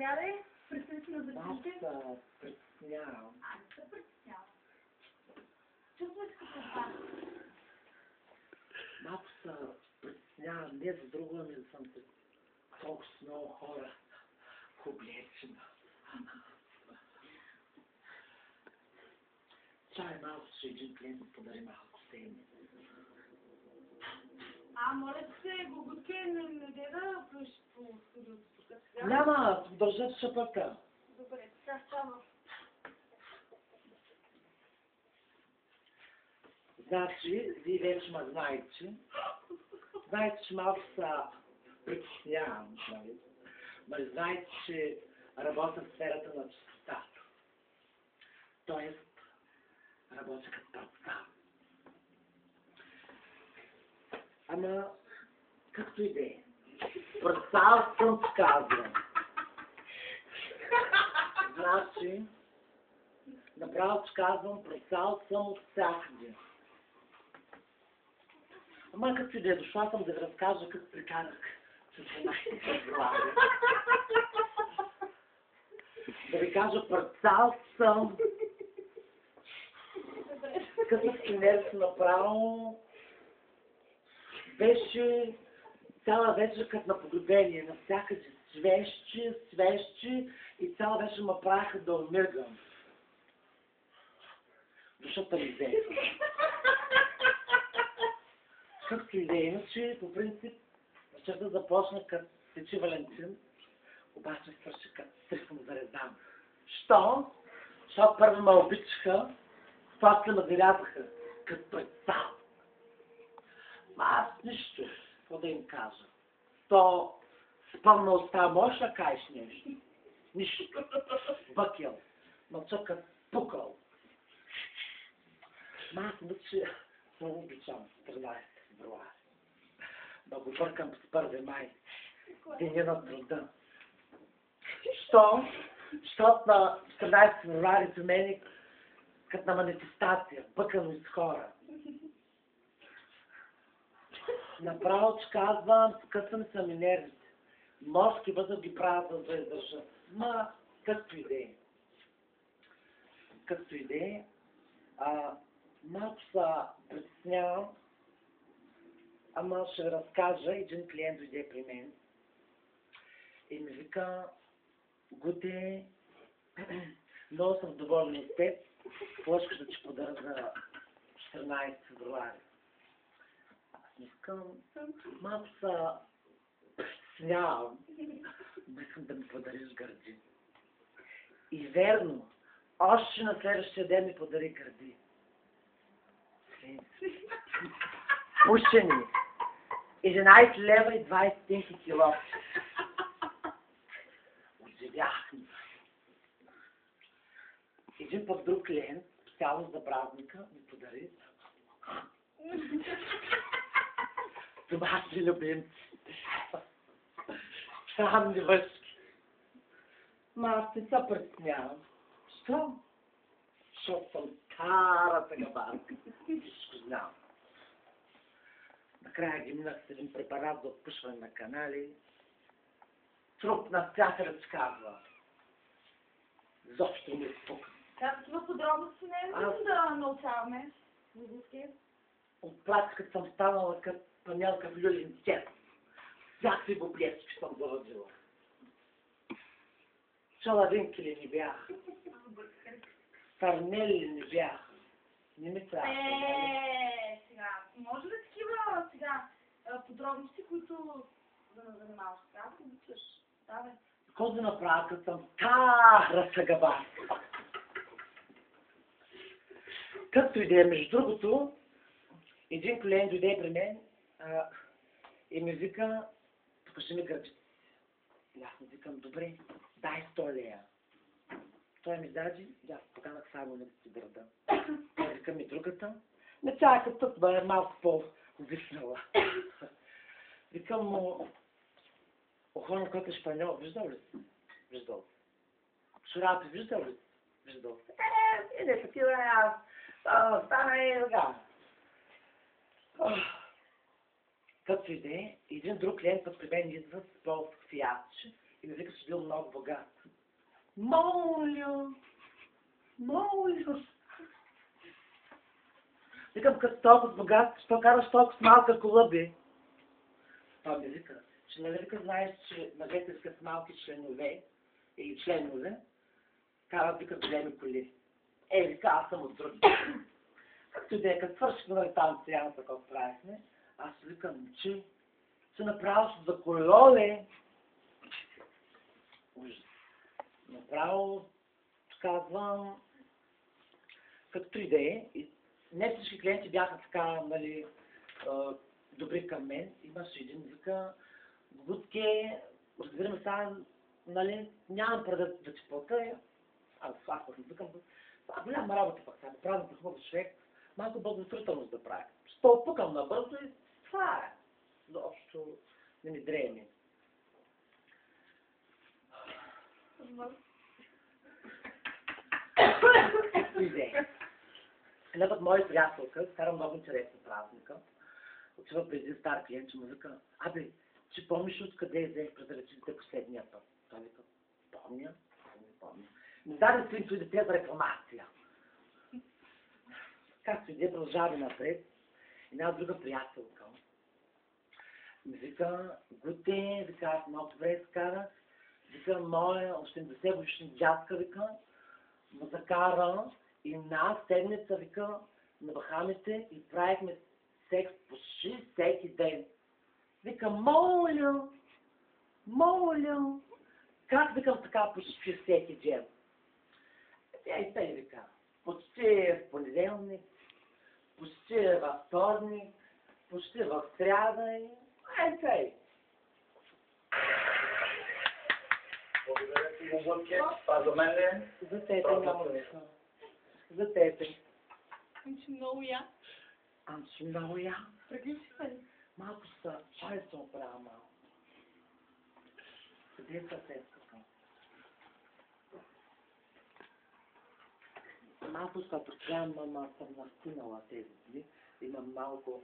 Заповядай, представи се на зрителите. Аз притеснявам. Не се притеснявам. Чувствай се като това. Малко се притеснявам, не за друго, ами да съм се толкова с много хора облечена. Чай малко, че един клиент ми подари малко сени. Моля се, Гогутке, не дай да плюш по студиото тук сега. Няма, държа шапъка. Добре, така става. Значи, вие вече ме знаете. Знаете, че малко се притеснявам, нали? Но знаете, че работя в сферата на чистотата. Тоест, работя като парцал. Ама, както и да е. Парцал съм казвам. Значи, направо че казвам, парцал съм от всякъде. Ама като и да е, дошла съм да ви разкажа как прикарах с 12 февруари. Да ви кажа, парцал съм. Късът кинер направо беше цяла вечер като на погребение, навсякъде свещи и цяла вечер ме правиха да умиргам. Душата ми взе. Както и да е, иначе, по принцип, вечерта започна като течи Валентин, обаче свърши като стрихом зарезан. Що? Защото първо ме обичаха, после ме зарязаха като предцал. Аз нищо, какво да им кажа. То с пълна уста можеш да кажеш нещо? Нищо. Бъкел. Мълча като пукал. Аз иначе много обичам 13 февруари. Да го бъркам с 1 май. Деня на труда. Що? Защото на 14 февруари за мен като на манифестация, бъкано из хора. Направо, че казвам, скъсвам са ми нервите. Морски възъл ги правят да издържат. Ма, както и да е. Както и да е. Малко се притеснявам, ама ще ви разкажа. Един клиент дойде при мен и ми вика: Гуте, много съм доволен от теб. Какво искаш да ти подаря за 14 февруари? Аз искам, малко се притеснявам, да искам да ми подариш гърди. И верно, още на следващия ден ми подари гърди. Пушени. 11 лева и 20 стинки кило. Оживях ми. Един пък друг клиент, специално за празника, ми подари домашни любимци. Срамни въшки. Ма аз не се притеснявам. Що? Защото съм старата габарка. Всичко знам. Накрая ги минах с един препарат за отпушване на канали. Труп на всяка разказва. Защо ми спука. Такива подробности не е нужно да научаваме. От практиката съм станала като панелка в люлин цвет. Всякакви боблески съм заразила. Чаладинки ли не бях? Фарнели ли не бях? Не ми трябва. Сега, може ли такива сега подробности, които да ме занимаваш? Сега да обичаш. Давай. Какво да направя, като съм стара сагабарка? Както и да е, между другото, един клиент дойде при мен и ми вика: покажи ми гърдите. И аз му викам: добре, дай 100 лея. Той ми даде, и аз поканах само на си гърда. Той вика ми другата. Не чакай, тук бе малко по-увиснала. Викам му: охлона, който е шпаньол, виждал ли си? Виждал. Шурапи, виждал ли си? Виждал. Не такива, аз стана и така. Както и да е, един друг клиент път при мен идва с полско фиатче И ми вика, че бил много богат. Моля! Моля! Викам, като толкова богат, що караш толкова с малка кола, бе? Той ми вика, че нали вика, знаеш, че мъжете с малки членове или членове, карат вика големи коли. Вика, аз съм от други. Както и да е, като свършихме нали, там цялата, какво правихме, аз викам, че направо за кололе. Ужас. Направо, казвам, като и да е, не всички клиенти бяха така, нали, добри към мен. Имаше един, вика, Гудке, разбираме сега, нали, нямам преда да ти плата. Аз не викам, голяма работа пък сега, правим за хубав човек, малко благотворителност да прави. Ще опукам набързо и това е. Заобщо не ми дреме. Иде. Една път моя приятелка, скара много интересна празника, отива при един стар клиент, че му вика, абе, че помниш откъде взех презервативите последния път? Той вика, помня, не помня. Не даде синто и дете за рекламация. Както иде, продължава напред, една друга приятелка ми вика, Гуте, вика, аз много добре скарах, вика, моя 80 годишна дядка, вика, ме закара и една седмица, вика, на Бахамите и правихме секс почти всеки ден. Вика, моля, как викам така почти всеки ден? Тя и тъй вика, почти в понеделник, почти във вторник, почти в сряда и тъй. Благодаря ти, Гудке. Това за мен е. За тебе много лесно. За тебе. Анчи много я. Анчи много я. Прегледи се. Малко са, чай се оправя малко. Къде е съседката? Малко са предполагам, мама съм настинала тези дни. Имам малко...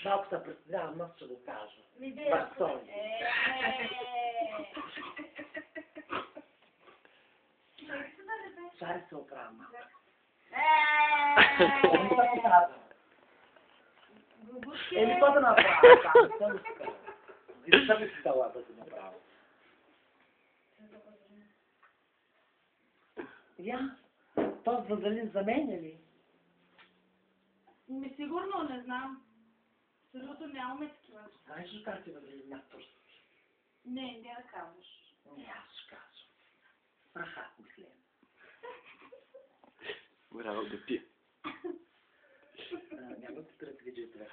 Малко са предполагам, аз ще го кажа. Баксони. Чай се оправя малко. Еми, какво да направя? Не съм искала. Не съм искала да се направя. Я? То Вазелин за мен ли? Ми сигурно не знам. Защото нямаме такива. Знаеш ли как ти Вазелин на турски? Не да казваш. Не, аз ще кажа. Прахат мислен. Браво да пи. Няма да спират видеото вече.